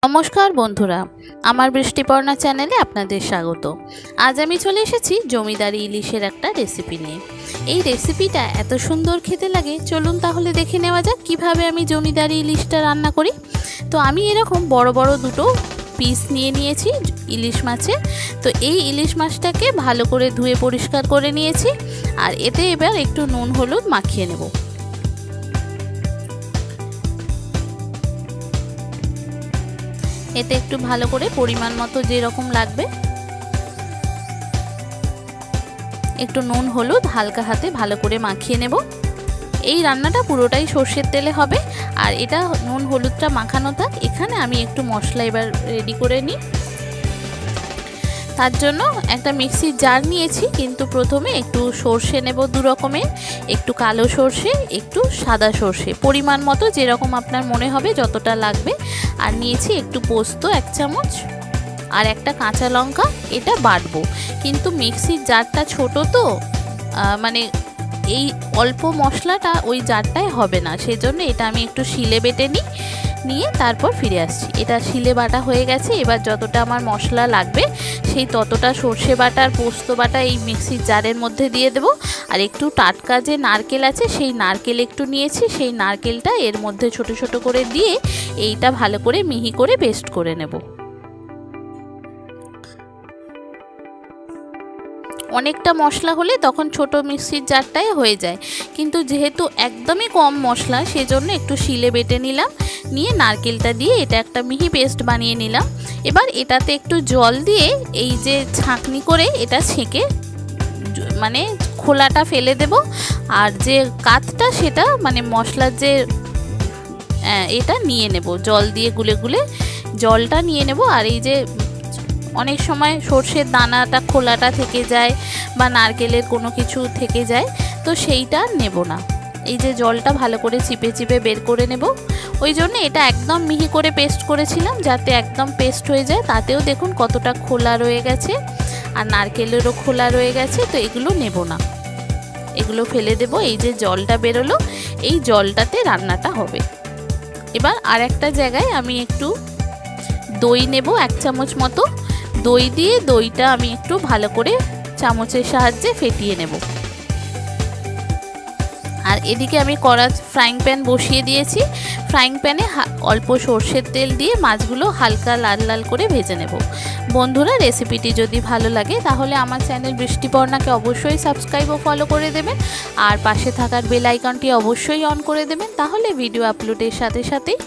नमस्कार बंधुरा आमार बृष्टिपर्णा चैनेले आपनादेर स्वागत। आज आमी चले एसेछि जमिदारी इलिशेर एकटा रेसिपि निये। एई रेसिपिटा एत सुंदर खेते लागे, चलुन ताहले देखे नेওয়া যাক किभाबे आमी जमिदारी इलिशटा रान्ना करी। तो आमी एरकम बड़ बड़ दुटो पिस निये निয়েছি इलिश माछेर। तो এই ইলিশ মাছটাকে ভালো করে ধুয়ে পরিষ্কার করে নিয়েছি আর এতে এবার একটু নুন হলুদ মাখিয়ে নেব। এতে একটু ভালো করে পরিমাণ মতো যে রকম লাগবে একটু নুন হলুদ হালকা হাতে ভালো করে মাখিয়ে নেব। এই রান্নাটা পুরোটাই সরষের তেলে হবে আর এটা নুন হলুদটা মাখানো থাক। এখানে আমি একটু মশলা এবার রেডি করে নিই। তার জন্য একটা মিক্সির জার নিয়েছি, কিন্তু প্রথমে একটু সরষে নেব দু রকমের, একটু কালো সরষে একটু সাদা সরষে, পরিমাণ মতো যেরকম আপনার মনে হবে যতটা লাগবে। আর নিয়েছি একটু পোস্ত 1 চামচ আর একটা কাঁচা লঙ্কা, এটা বাটবো। কিন্তু মিক্সির জারটা ছোট তো মানে এই অল্প মশলাটা ওই জারটায় হবে না, সেজন্য এটা আমি একটু শিলে বেটে নিয়ে তারপর ফিরে আসছি। এটা শিলে বাটা হয়ে গেছে। এবার যতটা আমার মশলা লাগবে সেই ততটা সর্ষে বাটা আর পোস্ত বাটা এই মিক্সির জারের মধ্যে দিয়ে দেব। আর একটু টাটকা যে নারকেল আছে সেই নারকেল একটু নিয়েছি, সেই নারকেলটা এর মধ্যে ছোট ছোট করে দিয়ে এইটা ভালো করে মিহি করে পেস্ট করে নেব। অনেকটা মশলা হলে তখন ছোট মিক্সির জারটায় হয়ে যায়, কিন্তু যেহেতু একদমই কম মশলা সেজন্য একটু শিলে বেটে নিলাম, নিয়ে নারকেলটা দিয়ে এটা একটা মিহি পেস্ট বানিয়ে নিলাম। এবার এটাতে একটু জল দিয়ে এই যে ছাঁকনি করে এটা ছেঁকে মানে খোলাটা ফেলে দেব। আর যে কাতটা সেটা মানে মশলার যে এটা নিয়ে নেব, জল দিয়ে গুলে গুলে জলটা নিয়ে নেব। আর এই যে অনেক সময় সর্ষের দানাটা খোলাটা থেকে যায় বা নারকেলের কোনো কিছু থেকে যায়, তো সেইটা নেব না। এই যে জলটা ভালো করে চিপে চিপে বের করে নেব। ওই জন্য এটা একদম মিহি করে পেস্ট করেছিলাম যাতে একদম পেস্ট হয়ে যায়। তাতেও দেখুন কতটা খোলা রয়ে গেছে আর নারকেলেরও খোলা রয়ে গেছে, তো এগুলো নেব না, এগুলো ফেলে দেব। এই যে জলটা বেরোলো এই জলটাতে রান্নাটা হবে। এবার আর একটা জায়গায় আমি একটু দই নেব 1 চামচ মতো। দই দিয়ে দইটা আমি একটু ভালো করে চামচের সাহায্যে ফেটিয়ে নেব। আর এদিকে আমি ফ্রাইং প্যান বসিয়ে দিয়েছি। ফ্রাইং প্যানে অল্প সর্ষের তেল দিয়ে মাছগুলো হালকা লাল লাল করে ভেজে নেব। বন্ধুরা, রেসিপিটি যদি ভালো লাগে তাহলে আমার চ্যানেল বৃষ্টিপর্ণাকে অবশ্যই সাবস্ক্রাইব ও ফলো করে দেবেন আর পাশে থাকার বেল আইকনটি অবশ্যই অন করে দেবেন, তাহলে ভিডিও আপলোডের সাথে সাথেই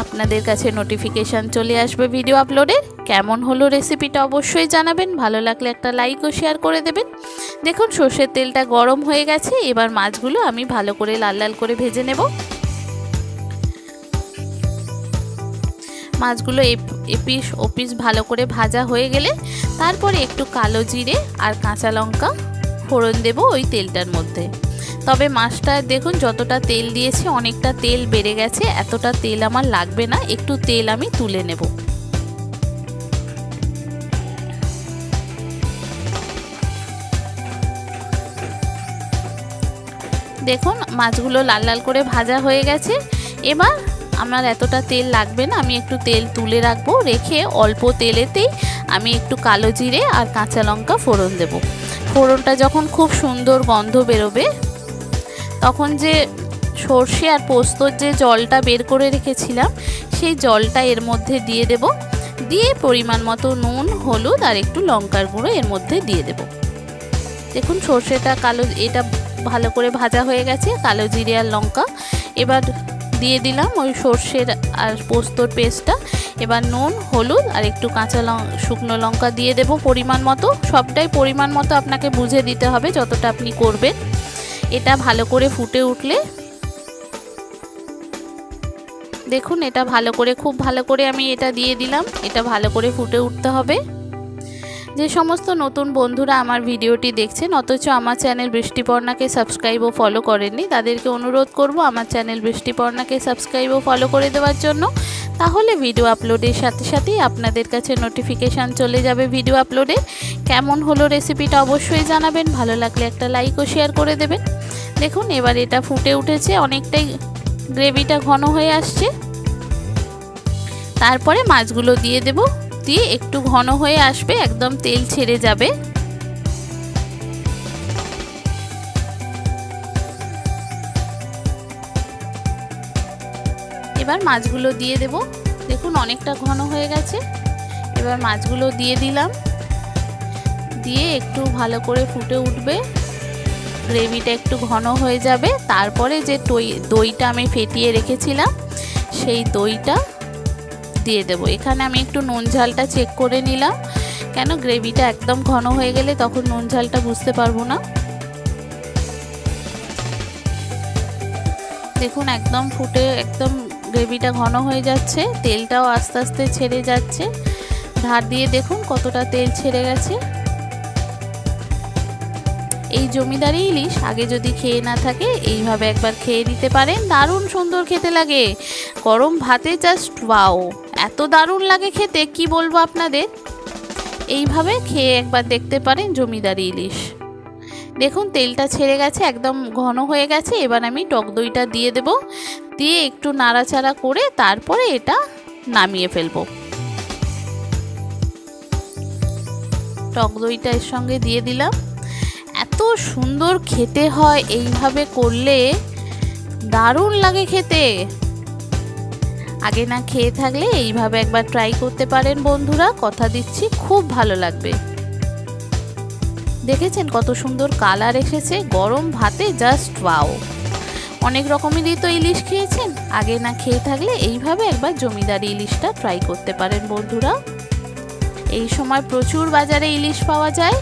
আপনাদের কাছে নোটিফিকেশান চলে আসবে ভিডিও আপলোডের। কেমন হলো রেসিপিটা অবশ্যই জানাবেন, ভালো লাগলে একটা লাইক ও শেয়ার করে দেবেন। দেখুন সর্ষের তেলটা গরম হয়ে গেছে। এবার মাছগুলো আমি ভালো করে লাল লাল করে ভেজে নেব। মাছগুলো এপিস ওপিস ভালো করে ভাজা হয়ে গেলে তারপরে একটু কালো জিরে আর কাঁচা লঙ্কা ফোড়ন দেব ওই তেলটার মধ্যে। তবে মাছটা দেখুন যতটা তেল দিয়েছি অনেকটা তেল বেড়ে গেছে, এতটা তেল আমার লাগবে না, একটু তেল আমি তুলে নেব। দেখুন মাছগুলো লাল লাল করে ভাজা হয়ে গেছে। এবার আমার এতটা তেল লাগবে না, আমি একটু তেল তুলে রাখবো। রেখে অল্প তেলেতেই আমি একটু কালো জিরে আর কাঁচা লঙ্কা ফোড়ন দেব। ফোড়নটা যখন খুব সুন্দর গন্ধ বেরোবে তখন যে সর্ষে আর পোস্তর যে জলটা বের করে রেখেছিলাম সেই জলটা এর মধ্যে দিয়ে দেব। দিয়ে পরিমাণ মতো নুন হলুদ আর একটু লঙ্কার গুঁড়ো এর মধ্যে দিয়ে দেব। দেখুন সর্ষেটা এটা ভালো করে ভাজা হয়ে গেছে, কালো জিরে আর লঙ্কা। এবার দিয়ে দিলাম ওই সর্ষের আর পোস্তর পেস্টটা। এবার নুন হলুদ আর একটু শুকনো লঙ্কা দিয়ে দেব পরিমাণ মতো। সবটাই পরিমাণ মতো আপনাকে বুঝে দিতে হবে যতটা আপনি করবেন। এটা ভালো করে ফুটে উঠলে দেখুন এটা ভালো করে খুব ভালো করে আমি এটা দিয়ে দিলাম। এটা ভালো করে ফুটে উঠতে হবে। যে সমস্ত নতুন বন্ধুরা আমার ভিডিওটি দেখছেন অথচ আমার চ্যানেল বৃষ্টিপর্ণাকে সাবস্ক্রাইব ও ফলো করেননি, তাদেরকে অনুরোধ করব আমার চ্যানেল বৃষ্টিপর্ণাকে সাবস্ক্রাইব ও ফলো করে দেওয়ার জন্য। তাহলে ভিডিও আপলোডের সাথে সাথেই আপনাদের কাছে নোটিফিকেশান চলে যাবে ভিডিও আপলোডে। কেমন হলো রেসিপিটা অবশ্যই জানাবেন, ভালো লাগলে একটা লাইক ও শেয়ার করে দেবেন। দেখুন এবার এটা ফুটে উঠেছে, অনেকটাই গ্রেভিটা ঘন হয়ে আসছে। তারপরে মাছগুলো দিয়ে দেব, দিয়ে একটু ঘন হয়ে আসবে, একদম তেল ছেড়ে যাবে। এবার মাছগুলো দিয়ে দেব, দেখুন অনেকটা ঘন হয়ে গেছে। এবার মাছগুলো দিয়ে দিলাম, দিয়ে একটু ভালো করে ফুটে উঠবে, গ্রেভিটা একটু ঘন হয়ে যাবে। তারপরে যে দইটা আমি ফেটিয়ে রেখেছিলাম সেই দইটা দিয়ে দেব। এখানে আমি একটু নুন ঝালটা চেক করে নিলাম, কেন গ্রেভিটা একদম ঘন হয়ে গেলে তখন নুন ঝালটা বুঝতে পারবো না। দেখুন একদম ফুটে একদম গ্রেভিটা ঘন হয়ে যাচ্ছে, তেলটাও আস্তে আস্তে ছেড়ে যাচ্ছে। ধার দিয়ে দেখুন কতটা তেল ছেড়ে গেছে। এই জমিদারি ইলিশ আগে যদি খেয়ে না থাকে এইভাবে একবার খেয়ে নিতে পারেন, দারুণ সুন্দর খেতে লাগে। গরম ভাতে জাস্ট ওয়াও, এত দারুণ লাগে খেতে কি বলবো আপনাদের। এইভাবে খেয়ে একবার দেখতে পারেন জমিদারি ইলিশ। দেখুন তেলটা ছেড়ে গেছে, একদম ঘন হয়ে গেছে। এবার আমি টক দইটা দিয়ে দেব, দিয়ে একটু নাড়াচাড়া করে তারপরে এটা নামিয়ে ফেলবো। টক দইটা এর সঙ্গে দিয়ে দিলাম। এত সুন্দর খেতে হয় এইভাবে করলে, দারুণ লাগে খেতে। আগে না খেয়ে থাকলে এইভাবে একবার ট্রাই করতে পারেন বন্ধুরা, কথা দিচ্ছি খুব ভালো লাগবে। দেখেছেন কত সুন্দর কালার এসেছে, গরম ভাতে জাস্ট ওয়াও। অনেক রকমেরই তো ইলিশ খেয়েছেন, আগে না খেয়ে থাকলে এইভাবে একবার জমিদারি ইলিশটা ট্রাই করতে পারেন বন্ধুরা। এই সময় প্রচুর বাজারে ইলিশ পাওয়া যায়,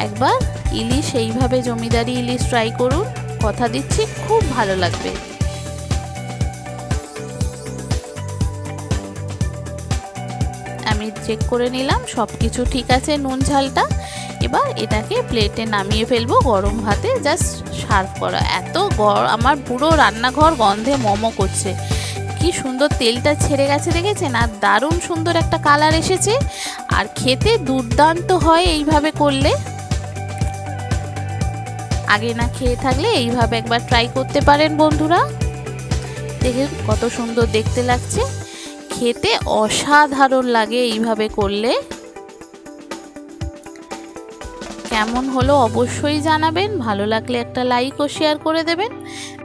একবার ইলিশ এইভাবে জমিদারি ইলিশ ট্রাই করুন, কথা দিচ্ছি খুব ভালো লাগবে। আমি চেক করে নিলাম সব কিছু ঠিক আছে নুন ঝালটা। এবার এটাকে প্লেটে নামিয়ে ফেলবো, গরম ভাতে জাস্ট সার্ভ করা। এত আমার পুরো রান্নাঘর গন্ধে মোমো করছে, কি সুন্দর তেলটা ছেড়ে গেছে দেখেছেন, আর দারুণ সুন্দর একটা কালার এসেছে, আর খেতে দুর্দান্ত হয় এইভাবে করলে। আগে না খেয়ে থাকলে এইভাবে একবার ট্রাই করতে পারেন বন্ধুরা। দেখুন কত সুন্দর দেখতে লাগছে, খেতে অসাধারণ লাগে এইভাবে করলে। কেমন হলো অবশ্যই জানাবেন, ভালো লাগলে একটা লাইক ও শেয়ার করে দেবেন।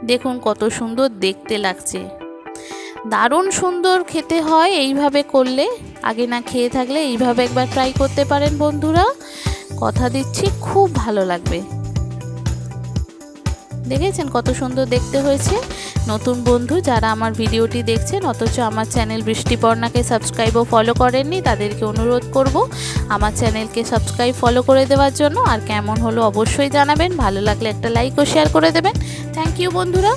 দেখুন কত সুন্দর দেখতে লাগছে, দারুণ সুন্দর খেতে হয় এইভাবে করলে। আগে না খেয়ে থাকলে এইভাবে একবার ট্রাই করতে পারেন বন্ধুরা, কথা দিচ্ছি খুব ভালো লাগবে। দেখেছেন কত সুন্দর দেখতে হয়েছে। নতুন বন্ধু যারা আমার ভিডিওটি দেখছেন অথচ আমার চ্যানেল বৃষ্টিপর্ণাকে সাবস্ক্রাইব ও ফলো করেননি, তাদেরকে অনুরোধ করব আমার চ্যানেলকে সাবস্ক্রাইব ফলো করে দেওয়ার জন্য। আর কেমন হলো অবশ্যই জানাবেন, ভালো লাগলে একটা লাইক ও শেয়ার করে দেবেন। থ্যাংক ইউ বন্ধুরা।